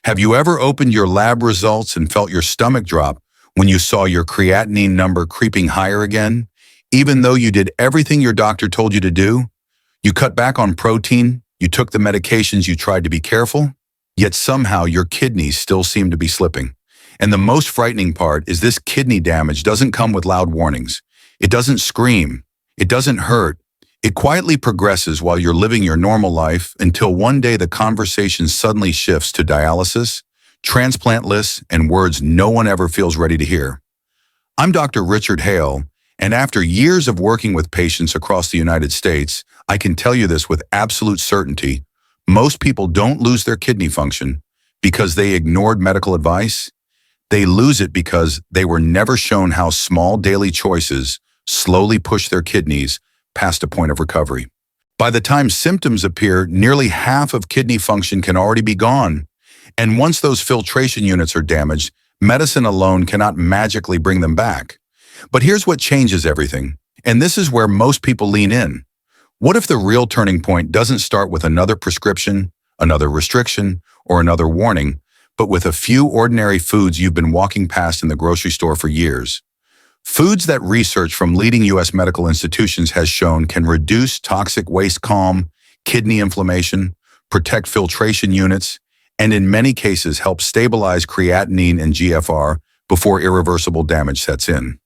Have you ever opened your lab results and felt your stomach drop when you saw your creatinine number creeping higher again? Even though you did everything your doctor told you to do, you cut back on protein, you took the medications, you tried to be careful, yet somehow your kidneys still seem to be slipping. And the most frightening part is this kidney damage doesn't come with loud warnings. It doesn't scream. It doesn't hurt. It quietly progresses while you're living your normal life until one day the conversation suddenly shifts to dialysis, transplant lists, and words no one ever feels ready to hear. I'm Dr. Richard Hale, and after years of working with patients across the United States, I can tell you this with absolute certainty. Most people don't lose their kidney function because they ignored medical advice. They lose it because they were never shown how small daily choices slowly push their kidneys past a point of recovery. By the time symptoms appear, nearly half of kidney function can already be gone. And once those filtration units are damaged, medicine alone cannot magically bring them back. But here's what changes everything, and this is where most people lean in. What if the real turning point doesn't start with another prescription, another restriction, or another warning, but with a few ordinary foods you've been walking past in the grocery store for years? Foods that research from leading U.S. medical institutions has shown can reduce toxic waste, calm kidney inflammation, protect filtration units, and in many cases help stabilize creatinine and GFR before irreversible damage sets in.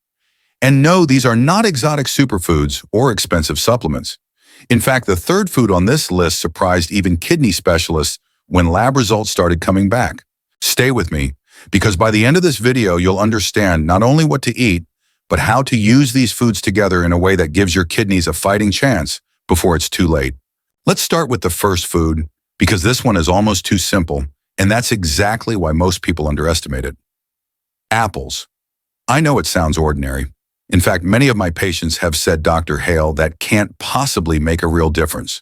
And no, these are not exotic superfoods or expensive supplements. In fact, the third food on this list surprised even kidney specialists when lab results started coming back. Stay with me, because by the end of this video, you'll understand not only what to eat, but how to use these foods together in a way that gives your kidneys a fighting chance before it's too late. Let's start with the first food, because this one is almost too simple, and that's exactly why most people underestimate it. Apples. I know it sounds ordinary. In fact, many of my patients have said, Dr. Hale, that can't possibly make a real difference.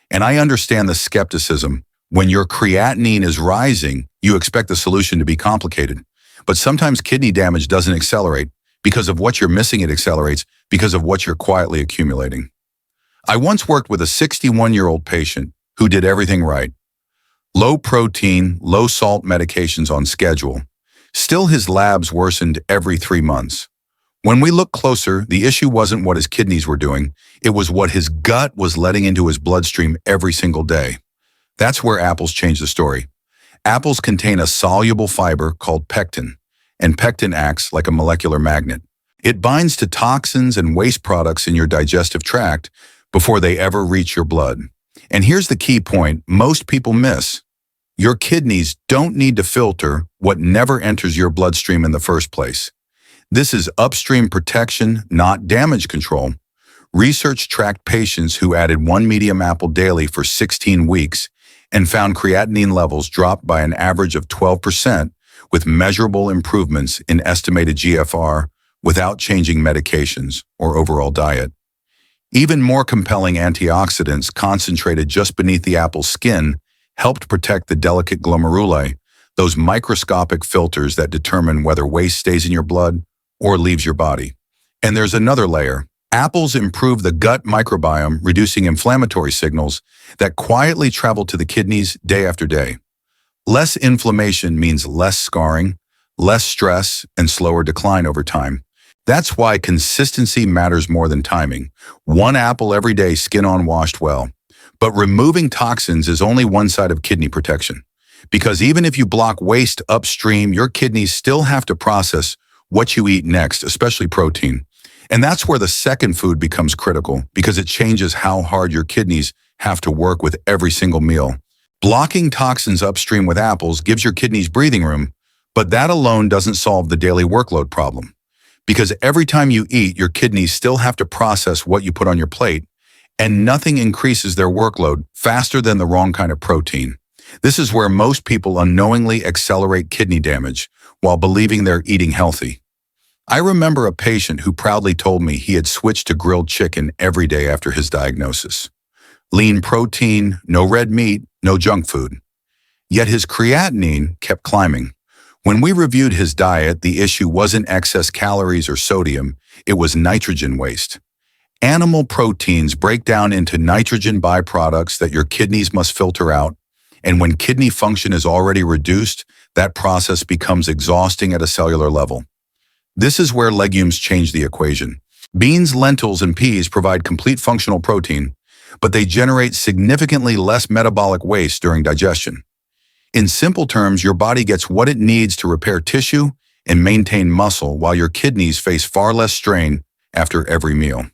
And I understand the skepticism. When your creatinine is rising, you expect the solution to be complicated. But sometimes kidney damage doesn't accelerate because of what you're missing. It accelerates because of what you're quietly accumulating. I once worked with a 61-year-old patient who did everything right. Low protein, low salt medications on schedule. Still, his labs worsened every 3 months. When we looked closer, the issue wasn't what his kidneys were doing. It was what his gut was letting into his bloodstream every single day. That's where apples change the story. Apples contain a soluble fiber called pectin, and pectin acts like a molecular magnet. It binds to toxins and waste products in your digestive tract before they ever reach your blood. And here's the key point most people miss. Your kidneys don't need to filter what never enters your bloodstream in the first place. This is upstream protection, not damage control. Research tracked patients who added 1 medium apple daily for 16 weeks and found creatinine levels dropped by an average of 12%, with measurable improvements in estimated GFR without changing medications or overall diet. Even more compelling, antioxidants concentrated just beneath the apple's skin helped protect the delicate glomeruli, those microscopic filters that determine whether waste stays in your blood or leaves your body. And there's another layer. Apples improve the gut microbiome, reducing inflammatory signals that quietly travel to the kidneys day after day. Less inflammation means less scarring, less stress, and slower decline over time. That's why consistency matters more than timing. 1 apple every day, skin on, washed well. But removing toxins is only one side of kidney protection. Because even if you block waste upstream, your kidneys still have to process what you eat next, especially protein. And that's where the second food becomes critical, because it changes how hard your kidneys have to work with every single meal. Blocking toxins upstream with apples gives your kidneys breathing room, but that alone doesn't solve the daily workload problem. Because every time you eat, your kidneys still have to process what you put on your plate, and nothing increases their workload faster than the wrong kind of protein. This is where most people unknowingly accelerate kidney damage while believing they're eating healthy. I remember a patient who proudly told me he had switched to grilled chicken every day after his diagnosis. Lean protein, no red meat, no junk food. Yet his creatinine kept climbing. When we reviewed his diet, the issue wasn't excess calories or sodium, it was nitrogen waste. Animal proteins break down into nitrogen byproducts that your kidneys must filter out, And when kidney function is already reduced, that process becomes exhausting at a cellular level. This is where legumes change the equation. Beans, lentils, and peas provide complete functional protein, but they generate significantly less metabolic waste during digestion. In simple terms, your body gets what it needs to repair tissue and maintain muscle, while your kidneys face far less strain after every meal.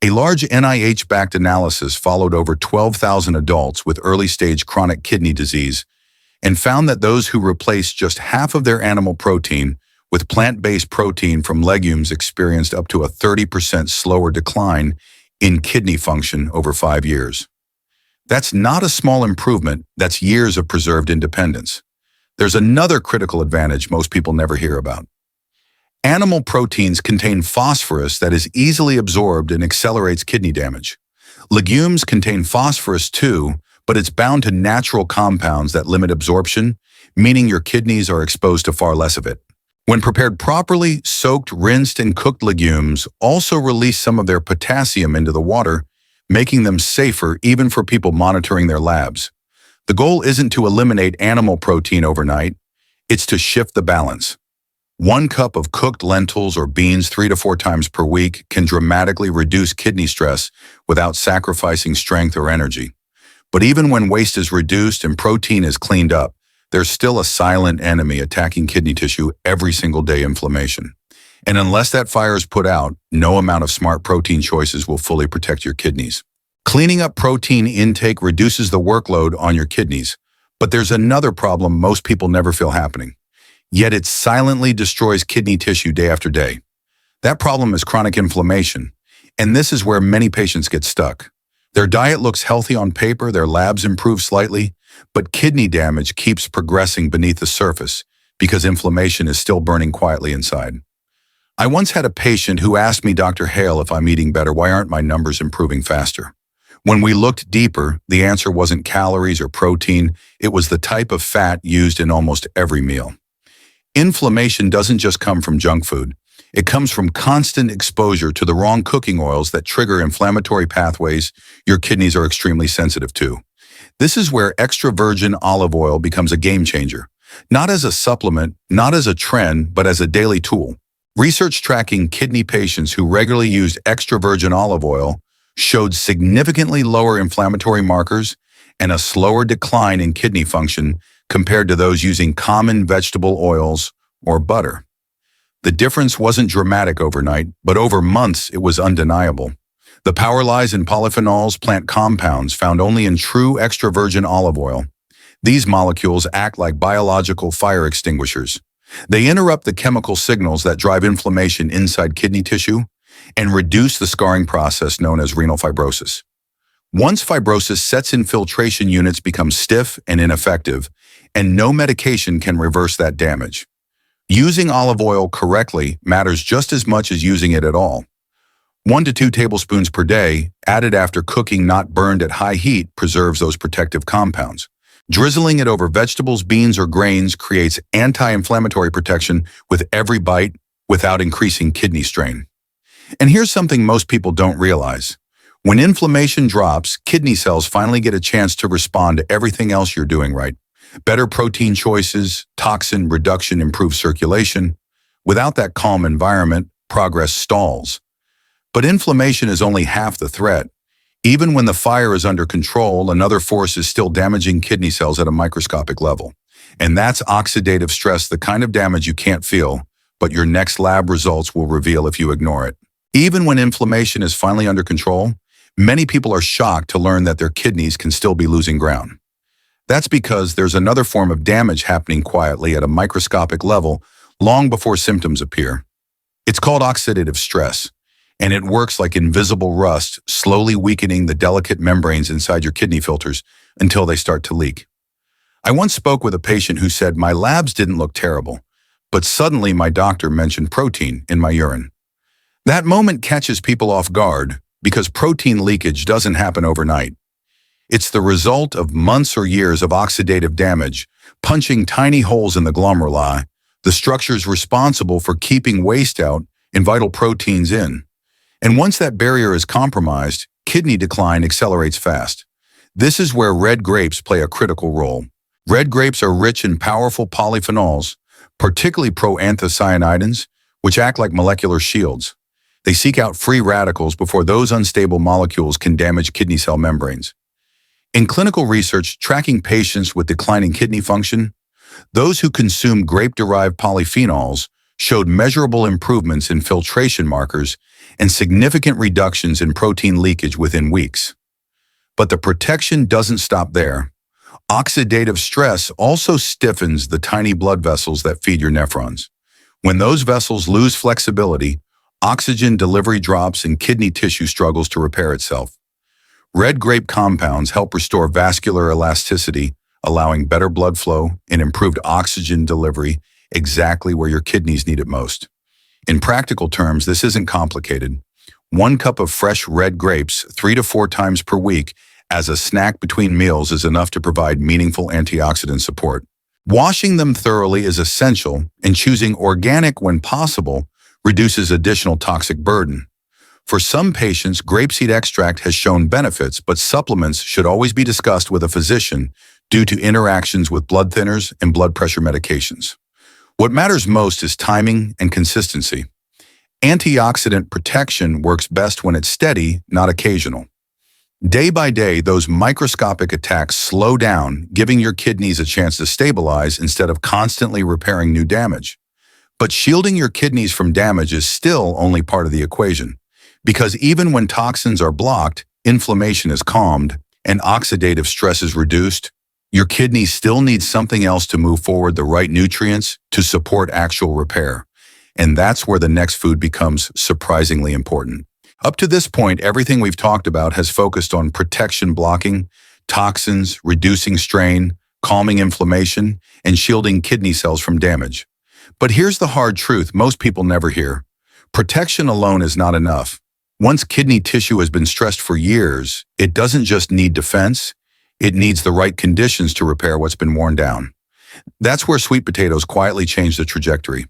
A large NIH-backed analysis followed over 12,000 adults with early-stage chronic kidney disease and found that those who replaced just half of their animal protein with plant-based protein from legumes experienced up to a 30% slower decline in kidney function over 5 years. That's not a small improvement, that's years of preserved independence. There's another critical advantage most people never hear about. Animal proteins contain phosphorus that is easily absorbed and accelerates kidney damage. Legumes contain phosphorus too, but it's bound to natural compounds that limit absorption, meaning your kidneys are exposed to far less of it. When prepared properly, soaked, rinsed, and cooked legumes also release some of their potassium into the water, making them safer even for people monitoring their labs. The goal isn't to eliminate animal protein overnight, it's to shift the balance. 1 cup of cooked lentils or beans 3 to 4 times per week can dramatically reduce kidney stress without sacrificing strength or energy. But even when waste is reduced and protein is cleaned up, there's still a silent enemy attacking kidney tissue every single day: inflammation. And unless that fire is put out, no amount of smart protein choices will fully protect your kidneys. Cleaning up protein intake reduces the workload on your kidneys, but there's another problem most people never feel happening. Yet it silently destroys kidney tissue day after day. That problem is chronic inflammation, and this is where many patients get stuck. Their diet looks healthy on paper, their labs improve slightly, but kidney damage keeps progressing beneath the surface because inflammation is still burning quietly inside. I once had a patient who asked me, "Dr. Hale, if I'm eating better, why aren't my numbers improving faster?" When we looked deeper, the answer wasn't calories or protein, it was the type of fat used in almost every meal. Inflammation doesn't just come from junk food. It comes from constant exposure to the wrong cooking oils that trigger inflammatory pathways your kidneys are extremely sensitive to. This is where extra virgin olive oil becomes a game changer, not as a supplement, not as a trend, but as a daily tool. Research tracking kidney patients who regularly used extra virgin olive oil showed significantly lower inflammatory markers and a slower decline in kidney function compared to those using common vegetable oils or butter. The difference wasn't dramatic overnight, but over months it was undeniable. The power lies in polyphenols, plant compounds found only in true extra virgin olive oil. These molecules act like biological fire extinguishers. They interrupt the chemical signals that drive inflammation inside kidney tissue and reduce the scarring process known as renal fibrosis. Once fibrosis sets in, filtration units become stiff and ineffective, and no medication can reverse that damage. Using olive oil correctly matters just as much as using it at all. 1 to 2 tablespoons per day, added after cooking, not burned at high heat, preserves those protective compounds. Drizzling it over vegetables, beans, or grains creates anti-inflammatory protection with every bite without increasing kidney strain. And here's something most people don't realize. When inflammation drops, kidney cells finally get a chance to respond to everything else you're doing right. Better protein choices, toxin reduction, improved circulation. Without that calm environment, progress stalls. But inflammation is only half the threat. Even when the fire is under control, another force is still damaging kidney cells at a microscopic level. And that's oxidative stress, the kind of damage you can't feel, but your next lab results will reveal if you ignore it. Even when inflammation is finally under control, many people are shocked to learn that their kidneys can still be losing ground. That's because there's another form of damage happening quietly at a microscopic level long before symptoms appear. It's called oxidative stress, and it works like invisible rust, slowly weakening the delicate membranes inside your kidney filters until they start to leak. I once spoke with a patient who said, "My labs didn't look terrible, but suddenly my doctor mentioned protein in my urine." That moment catches people off guard because protein leakage doesn't happen overnight. It's the result of months or years of oxidative damage, punching tiny holes in the glomeruli, the structures responsible for keeping waste out and vital proteins in. And once that barrier is compromised, kidney decline accelerates fast. This is where red grapes play a critical role. Red grapes are rich in powerful polyphenols, particularly proanthocyanidins, which act like molecular shields. They seek out free radicals before those unstable molecules can damage kidney cell membranes. In clinical research tracking patients with declining kidney function, those who consumed grape-derived polyphenols showed measurable improvements in filtration markers and significant reductions in protein leakage within weeks. But the protection doesn't stop there. Oxidative stress also stiffens the tiny blood vessels that feed your nephrons. When those vessels lose flexibility, oxygen delivery drops and kidney tissue struggles to repair itself. Red grape compounds help restore vascular elasticity, allowing better blood flow and improved oxygen delivery exactly where your kidneys need it most. In practical terms, this isn't complicated. 1 cup of fresh red grapes 3 to 4 times per week as a snack between meals is enough to provide meaningful antioxidant support. Washing them thoroughly is essential, and choosing organic when possible reduces additional toxic burden. For some patients, grapeseed extract has shown benefits, but supplements should always be discussed with a physician due to interactions with blood thinners and blood pressure medications. What matters most is timing and consistency. Antioxidant protection works best when it's steady, not occasional. Day by day, those microscopic attacks slow down, giving your kidneys a chance to stabilize instead of constantly repairing new damage. But shielding your kidneys from damage is still only part of the equation, because even when toxins are blocked, inflammation is calmed, and oxidative stress is reduced, your kidneys still need something else to move forward the right nutrients to support actual repair. And that's where the next food becomes surprisingly important. Up to this point, everything we've talked about has focused on protection blocking, toxins, reducing strain, calming inflammation, and shielding kidney cells from damage. But here's the hard truth most people never hear. Protection alone is not enough. Once kidney tissue has been stressed for years, it doesn't just need defense, it needs the right conditions to repair what's been worn down. That's where sweet potatoes quietly change the trajectory.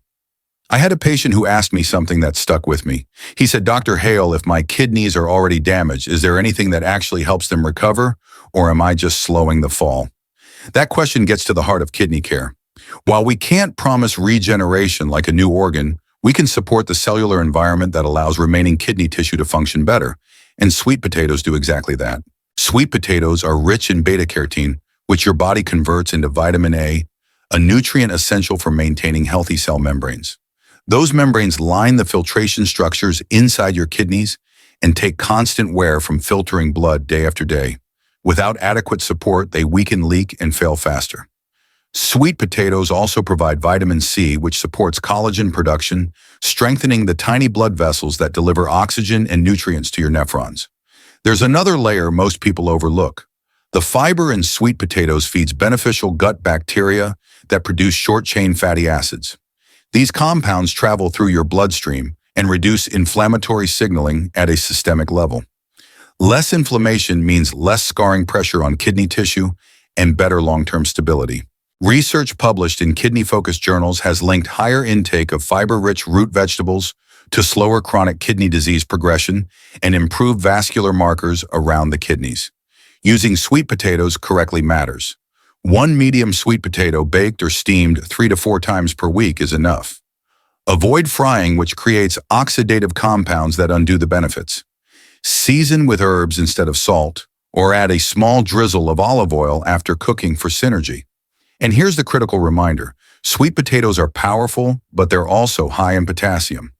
I had a patient who asked me something that stuck with me. He said, "Dr. Hale, if my kidneys are already damaged, is there anything that actually helps them recover, or am I just slowing the fall?" That question gets to the heart of kidney care. While we can't promise regeneration like a new organ, we can support the cellular environment that allows remaining kidney tissue to function better, and sweet potatoes do exactly that. Sweet potatoes are rich in beta-carotene, which your body converts into vitamin A, a nutrient essential for maintaining healthy cell membranes. Those membranes line the filtration structures inside your kidneys and take constant wear from filtering blood day after day. Without adequate support, they weaken, leak, and fail faster. Sweet potatoes also provide vitamin C, which supports collagen production, strengthening the tiny blood vessels that deliver oxygen and nutrients to your nephrons. There's another layer most people overlook. The fiber in sweet potatoes feeds beneficial gut bacteria that produce short-chain fatty acids. These compounds travel through your bloodstream and reduce inflammatory signaling at a systemic level. Less inflammation means less scarring pressure on kidney tissue and better long-term stability. Research published in kidney-focused journals has linked higher intake of fiber-rich root vegetables to slower chronic kidney disease progression and improved vascular markers around the kidneys. Using sweet potatoes correctly matters. 1 medium sweet potato baked or steamed 3 to 4 times per week is enough. Avoid frying, which creates oxidative compounds that undo the benefits. Season with herbs instead of salt, or add a small drizzle of olive oil after cooking for synergy. And here's the critical reminder. Sweet potatoes are powerful, but they're also high in potassium.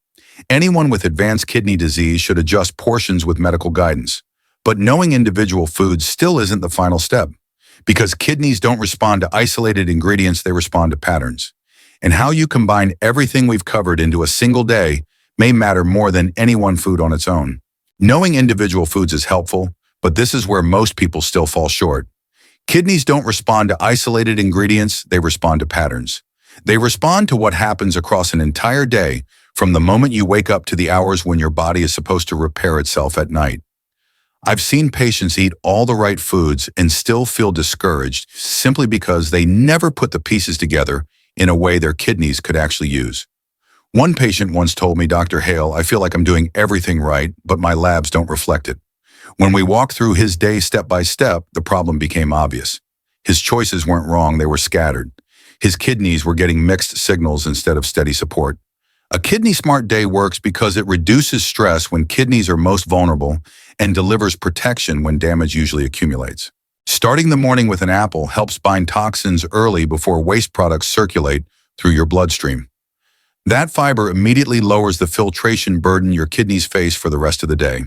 Anyone with advanced kidney disease should adjust portions with medical guidance. But knowing individual foods still isn't the final step, because kidneys don't respond to isolated ingredients, they respond to patterns. And how you combine everything we've covered into a single day may matter more than any one food on its own. Knowing individual foods is helpful, but this is where most people still fall short. Kidneys don't respond to isolated ingredients, they respond to patterns. They respond to what happens across an entire day, from the moment you wake up to the hours when your body is supposed to repair itself at night. I've seen patients eat all the right foods and still feel discouraged simply because they never put the pieces together in a way their kidneys could actually use. One patient once told me, "Dr. Hale, I feel like I'm doing everything right, but my labs don't reflect it." When we walked through his day step by step, the problem became obvious. His choices weren't wrong, they were scattered. His kidneys were getting mixed signals instead of steady support. A Kidney Smart Day works because it reduces stress when kidneys are most vulnerable and delivers protection when damage usually accumulates. Starting the morning with an apple helps bind toxins early before waste products circulate through your bloodstream. That fiber immediately lowers the filtration burden your kidneys face for the rest of the day.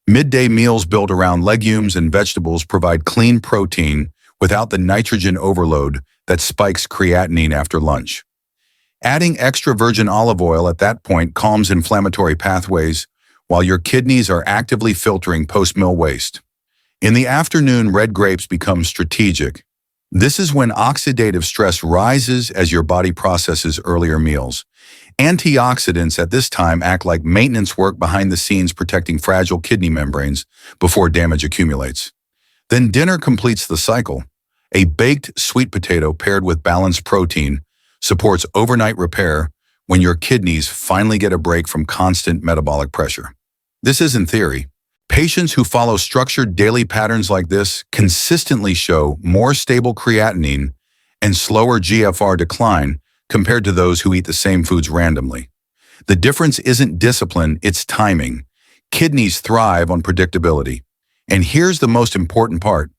Midday meals built around legumes and vegetables provide clean protein without the nitrogen overload that spikes creatinine after lunch. Adding extra virgin olive oil at that point calms inflammatory pathways while your kidneys are actively filtering post-meal waste. In the afternoon, red grapes become strategic. This is when oxidative stress rises as your body processes earlier meals. Antioxidants at this time act like maintenance work behind the scenes, protecting fragile kidney membranes before damage accumulates. Then dinner completes the cycle. A baked sweet potato paired with balanced protein supports overnight repair when your kidneys finally get a break from constant metabolic pressure. This isn't theory. Patients who follow structured daily patterns like this consistently show more stable creatinine and slower GFR decline compared to those who eat the same foods randomly. The difference isn't discipline, it's timing. Kidneys thrive on predictability. And here's the most important part.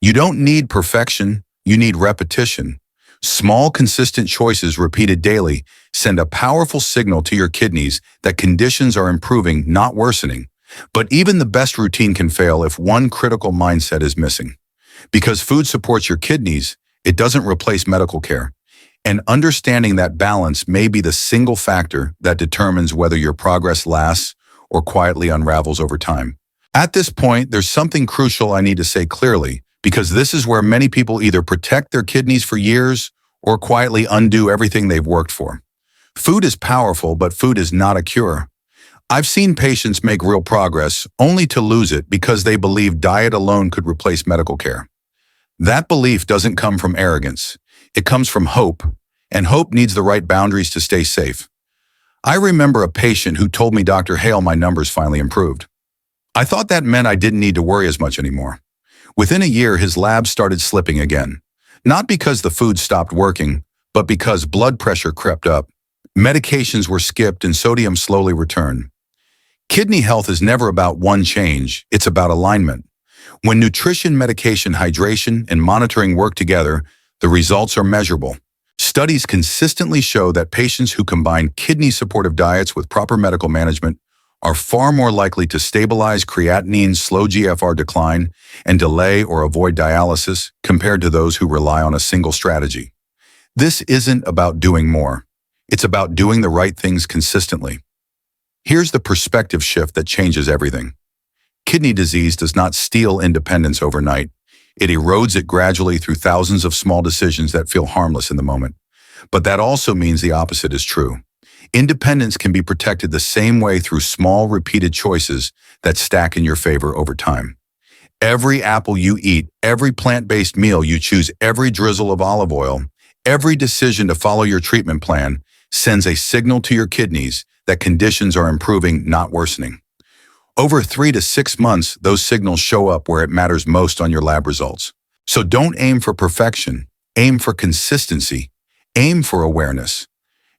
You don't need perfection, you need repetition. Small, consistent choices repeated daily send a powerful signal to your kidneys that conditions are improving, not worsening. But even the best routine can fail if one critical mindset is missing. Because food supports your kidneys, it doesn't replace medical care. And understanding that balance may be the single factor that determines whether your progress lasts or quietly unravels over time. At this point, there's something crucial I need to say clearly, because this is where many people either protect their kidneys for years or quietly undo everything they've worked for. Food is powerful, but food is not a cure. I've seen patients make real progress only to lose it because they believe diet alone could replace medical care. That belief doesn't come from arrogance. It comes from hope, and hope needs the right boundaries to stay safe. I remember a patient who told me, "Dr. Hale, my numbers finally improved." I thought that meant I didn't need to worry as much anymore. Within a year, his labs started slipping again. Not because the food stopped working, but because blood pressure crept up. Medications were skipped and sodium slowly returned. Kidney health is never about one change, it's about alignment. When nutrition, medication, hydration, and monitoring work together, the results are measurable. Studies consistently show that patients who combine kidney-supportive diets with proper medical management are far more likely to stabilize creatinine, slow GFR decline, and delay or avoid dialysis compared to those who rely on a single strategy. This isn't about doing more. It's about doing the right things consistently. Here's the perspective shift that changes everything. Kidney disease does not steal independence overnight. It erodes it gradually through thousands of small decisions that feel harmless in the moment. But that also means the opposite is true. Independence can be protected the same way through small, repeated choices that stack in your favor over time. Every apple you eat, every plant-based meal you choose, every drizzle of olive oil, every decision to follow your treatment plan sends a signal to your kidneys that conditions are improving, not worsening. Over 3 to 6 months, those signals show up where it matters most on your lab results. So don't aim for perfection, aim for consistency, aim for awareness.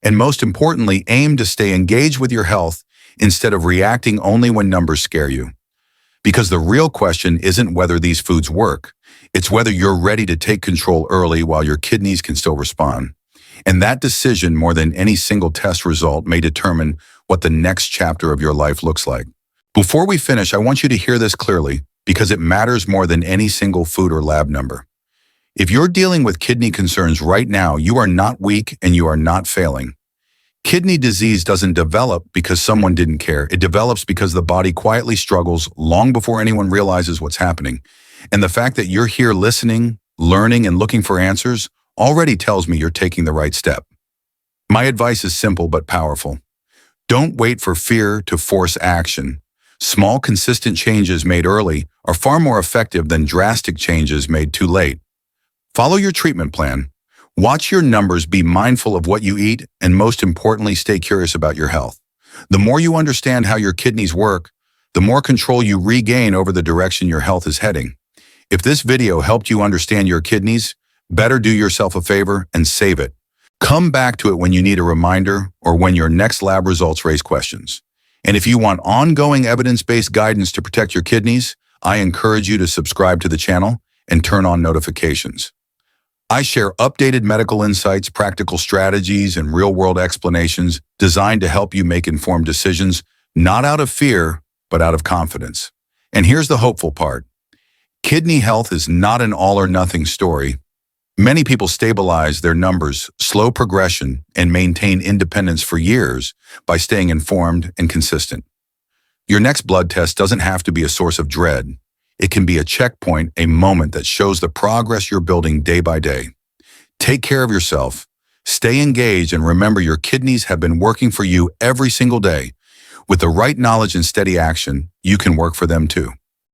And most importantly, aim to stay engaged with your health instead of reacting only when numbers scare you. Because the real question isn't whether these foods work, it's whether you're ready to take control early while your kidneys can still respond. And that decision, more than any single test result, may determine what the next chapter of your life looks like. Before we finish, I want you to hear this clearly because it matters more than any single food or lab number. If you're dealing with kidney concerns right now, you are not weak and you are not failing. Kidney disease doesn't develop because someone didn't care. It develops because the body quietly struggles long before anyone realizes what's happening. And the fact that you're here listening, learning, and looking for answers already tells me you're taking the right step. My advice is simple but powerful. Don't wait for fear to force action. Small, consistent changes made early are far more effective than drastic changes made too late. Follow your treatment plan. Watch your numbers, be mindful of what you eat, and most importantly, stay curious about your health. The more you understand how your kidneys work, the more control you regain over the direction your health is heading. If this video helped you understand your kidneys, better do yourself a favor and save it. Come back to it when you need a reminder or when your next lab results raise questions. And if you want ongoing evidence-based guidance to protect your kidneys, I encourage you to subscribe to the channel and turn on notifications. I share updated medical insights, practical strategies, and real-world explanations designed to help you make informed decisions, not out of fear, but out of confidence. And here's the hopeful part. Kidney health is not an all-or-nothing story. Many people stabilize their numbers, slow progression, and maintain independence for years by staying informed and consistent. Your next blood test doesn't have to be a source of dread. It can be a checkpoint, a moment that shows the progress you're building day by day. Take care of yourself, stay engaged, and remember your kidneys have been working for you every single day. With the right knowledge and steady action, you can work for them too.